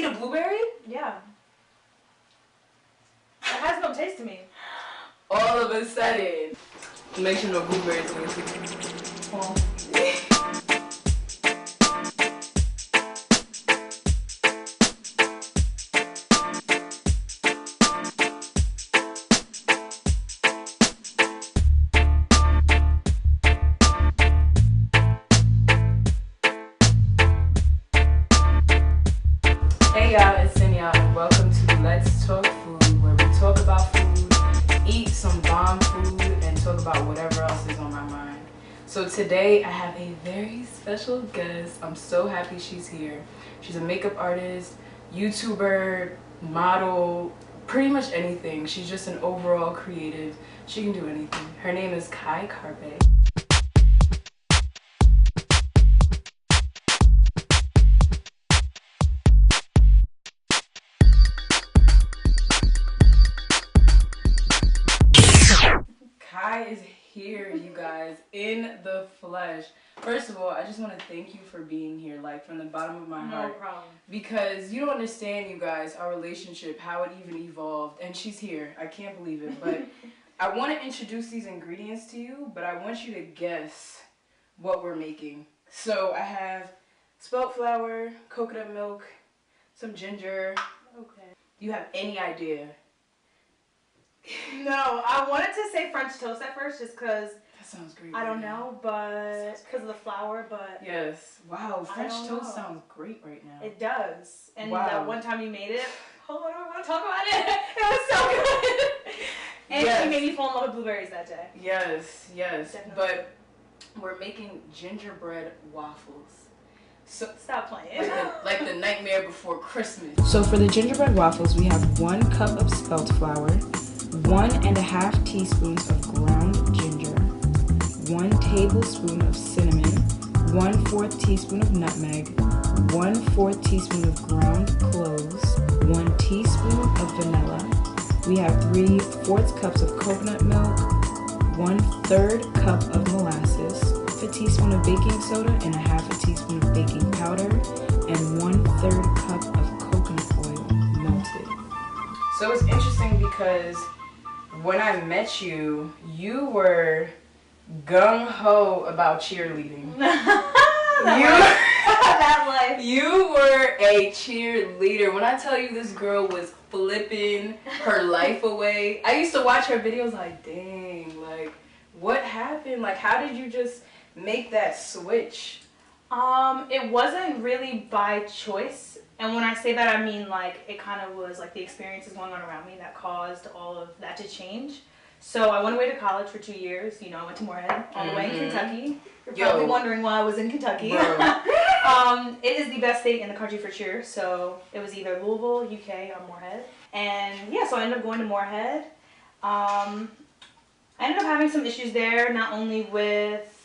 a blueberry? Yeah. It has no taste to me. All of a sudden. Make sure no blueberries in it. Well. Hey y'all, it's Danielle and welcome to Let's Talk Food, where we talk about food, eat some bomb food, and talk about whatever else is on my mind. So today I have a very special guest. I'm so happy she's here. She's a makeup artist, YouTuber, model, pretty much anything. She's just an overall creative. She can do anything. Her name is Carpe. Kai is here, you guys, in the flesh. First of all, I just want to thank you for being here, like from the bottom of my heart. No problem. Because you don't understand, you guys, our relationship, how it even evolved. And she's here. I can't believe it. But I want to introduce these ingredients to you, but I want you to guess what we're making. So I have spelt flour, coconut milk, some ginger. Okay. Do you have any idea? No, I wanted to say French toast at first just because That sounds great. I don't know, but because of the flour, but Yes. Wow, French don't toast know. sounds great right now. it does. And Wow. that one time you made it, hold on, I want to talk about it. It was so good. And Yes. she made me fall in love with blueberries that day. Yes, yes. Definitely. But we're making gingerbread waffles. So Stop playing. like the nightmare before Christmas. So for the gingerbread waffles, we have 1 cup of spelt flour, 1½ teaspoons of ground ginger, 1 tablespoon of cinnamon, 1/4 teaspoon of nutmeg, 1/4 teaspoon of ground cloves, 1 teaspoon of vanilla. We have 3/4 cups of coconut milk, 1/3 cup of molasses, 1/2 teaspoon of baking soda, and 1/2 teaspoon of baking powder, and 1/3 cup of coconut oil melted. So it's interesting because when I met you, you were gung-ho about cheerleading. That life. You were a cheerleader. When I tell you this girl was flipping her life away, I used to watch her videos like, dang, like, what happened? Like, how did you just make that switch? It wasn't really by choice. And when I say that, I mean like it kind of was like the experiences going on around me that caused all of that to change. So I went away to college for 2 years. You know, I went to Moorhead all the way in Kentucky. You're probably wondering why I was in Kentucky. It is the best state in the country for cheer. So it was either Louisville, UK, or Moorhead. And yeah, so I ended up going to Moorhead. I ended up having some issues there, not only with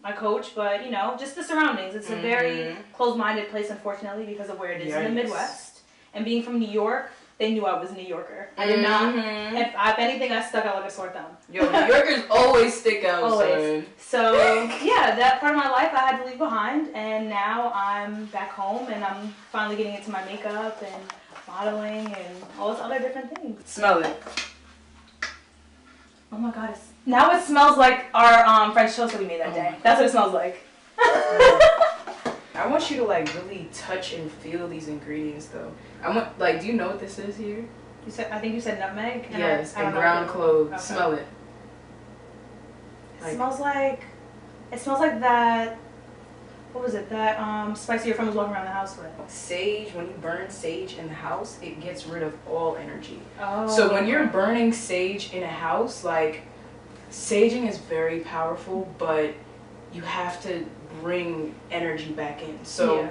my coach, but you know, just the surroundings. It's a very closed-minded place, unfortunately, because of where it is in the Midwest. And being from New York, they knew I was a New Yorker. I did not. If anything, I stuck out like a sore thumb. Yo, New Yorkers always stick out, Always. son. So yeah, that part of my life I had to leave behind, and now I'm back home, and I'm finally getting into my makeup and modeling and all those other different things. Smell it. Oh my God! Now it smells like our French toast that we made that day. That's what it smells like. I want you to like really touch and feel these ingredients though. I want like, do you know what this is here? You said, I think you said nutmeg. And Yes, I don't and know ground what cloves. Okay. Smell it. It smells like that. What was it? That spice your friend was walking around the house with. Sage. When you burn sage in the house, it gets rid of all energy. Oh. So when you're burning sage in a house, like, saging is very powerful, but you have to bring energy back in. So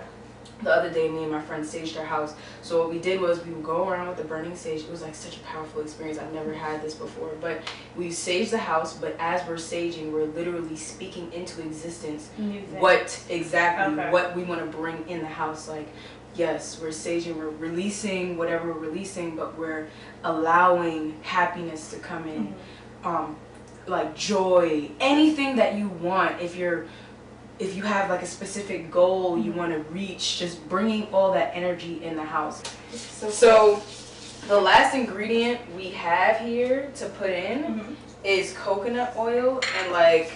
the other day, me and my friend saged our house. So what we did was we would go around with the burning sage. It was like such a powerful experience. I've never had this before. But we saged the house, but as we're saging, we're literally speaking into existence what we want to bring in the house. Like, yes, we're saging, we're releasing whatever we're releasing, but we're allowing happiness to come in. Like joy, anything that you want. If you're if you have like a specific goal you want to reach, just bringing all that energy in the house. So the last ingredient we have here to put in is coconut oil, and like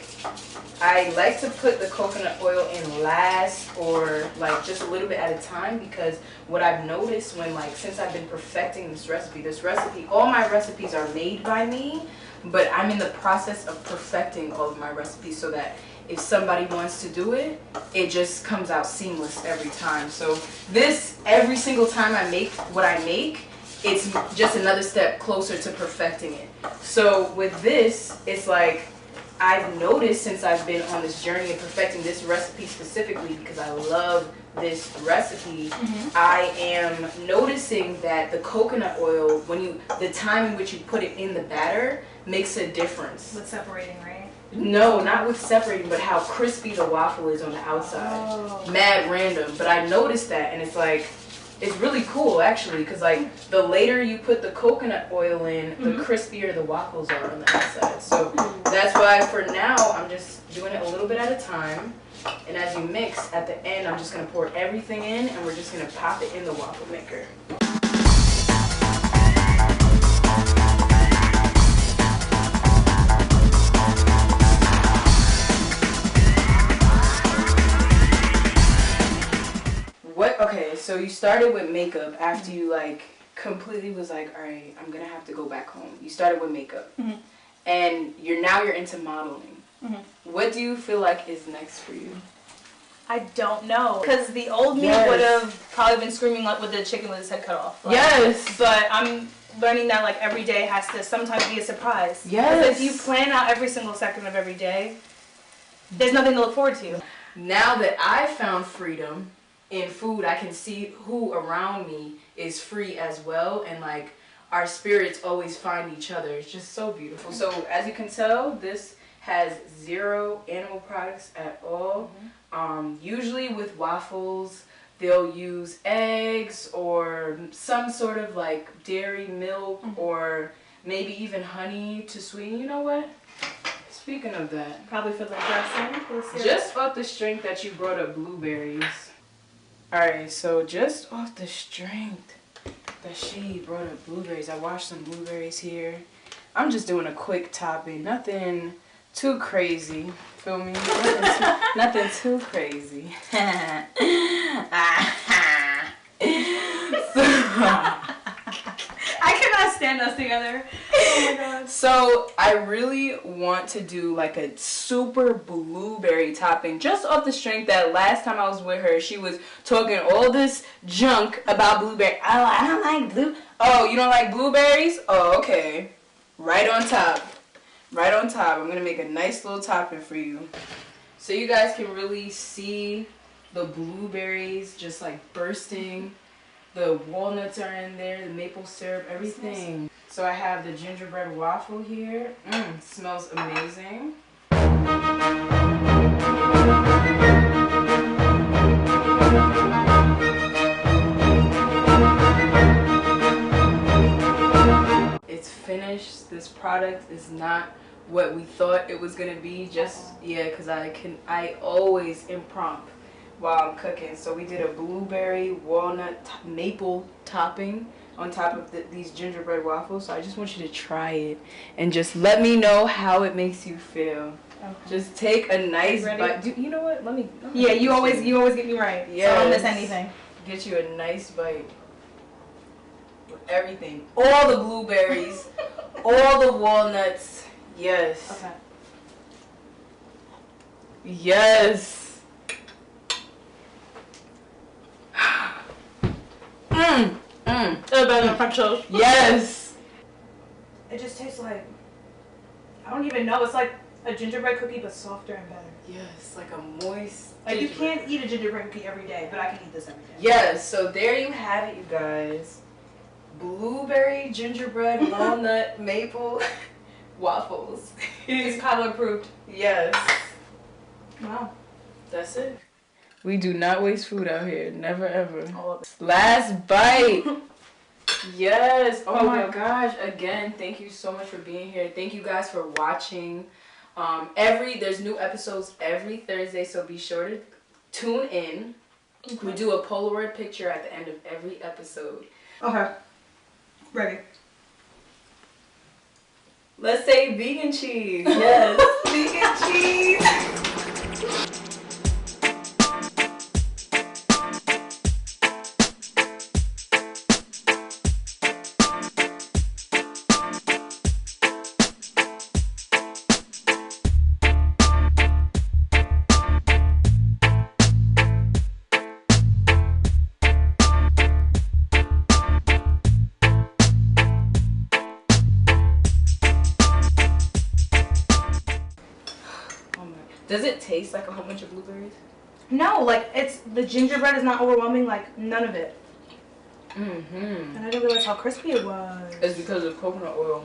I like to put the coconut oil in last, or like just a little bit at a time, because what I've noticed when like since I've been perfecting this recipe, all my recipes are made by me, but I'm in the process of perfecting all of my recipes so that if somebody wants to do it, it just comes out seamless every time. So this, every single time I make what I make, it's just another step closer to perfecting it. So with this, it's like I've noticed since I've been on this journey of perfecting this recipe specifically, because I love this recipe, I am noticing that the coconut oil, the time in which you put it in the batter makes a difference. With separating, right? No, not with separating, but how crispy the waffle is on the outside. Oh. Mad random, but I noticed that, and it's like, it's really cool actually, because like the later you put the coconut oil in, the crispier the waffles are on the outside. So that's why for now I'm just doing it a little bit at a time, and as you mix at the end, I'm just going to pour everything in, and we're just going to pop it in the waffle maker. Okay, so you started with makeup after you like completely was like, all right, I'm gonna have to go back home. You started with makeup, and you're into modeling. What do you feel like is next for you? I don't know, because the old me would have probably been screaming like with the chicken with his head cut off. Like, yes, but I'm learning that like every day has to sometimes be a surprise. Yes, if you plan out every single second of every day, there's nothing to look forward to. Now that I found freedom in food, I can see who around me is free as well, and like our spirits always find each other. It's just so beautiful. So as you can tell, this has 0 animal products at all. Usually with waffles, they'll use eggs or some sort of like dairy milk or maybe even honey to sweeten. You know what? Speaking of that, probably for the dressing. Just off the strength that you brought up blueberries. Alright, so just off the strength that she brought up blueberries, I washed some blueberries here. I'm just doing a quick topping, nothing too crazy, feel me? Nothing too crazy. I cannot stand us together. Oh my god. So I really want to do like a super blueberry topping, just off the strength that last time I was with her, she was talking all this junk about blueberry. Oh, I don't like blue. Oh, you don't like blueberries? Oh, okay. Right on top. Right on top. I'm going to make a nice little topping for you. So you guys can really see the blueberries just like bursting. The walnuts are in there, the maple syrup, everything. So I have the gingerbread waffle here. Smells amazing. It's finished. This product is not what we thought it was gonna be. Because I always impromptu while I'm cooking. So we did a blueberry, walnut, maple topping on top of these gingerbread waffles. So I just want you to try it and just let me know how it makes you feel. Okay. Just take a nice bite. You know what? Let me yeah, you always get me right. Yeah. So I don't miss anything. Get you a nice bite with everything. All the blueberries, all the walnuts. Yes. Okay. Yes. Yes. It just tastes like, I don't even know. It's like a gingerbread cookie, but softer and better. Yes, like a moist. Like you can't eat a gingerbread cookie every day, but I can eat this every day. Yes. So there you have it, you guys. Blueberry, gingerbread, walnut, maple waffles. It's Kylo approved. Yes. Wow. That's it. We do not waste food out here. Never ever. Last bite. Yes. Oh my gosh. Again, thank you so much for being here. Thank you guys for watching. There's new episodes every Thursday, so be sure to tune in. We do a Polaroid picture at the end of every episode. Okay. Ready. Let's say vegan cheese. Yes. Vegan cheese. Does it taste like a whole bunch of blueberries? No, like the gingerbread is not overwhelming, like none of it. Mm-hmm. And I didn't realize how crispy it was. It's because of coconut oil.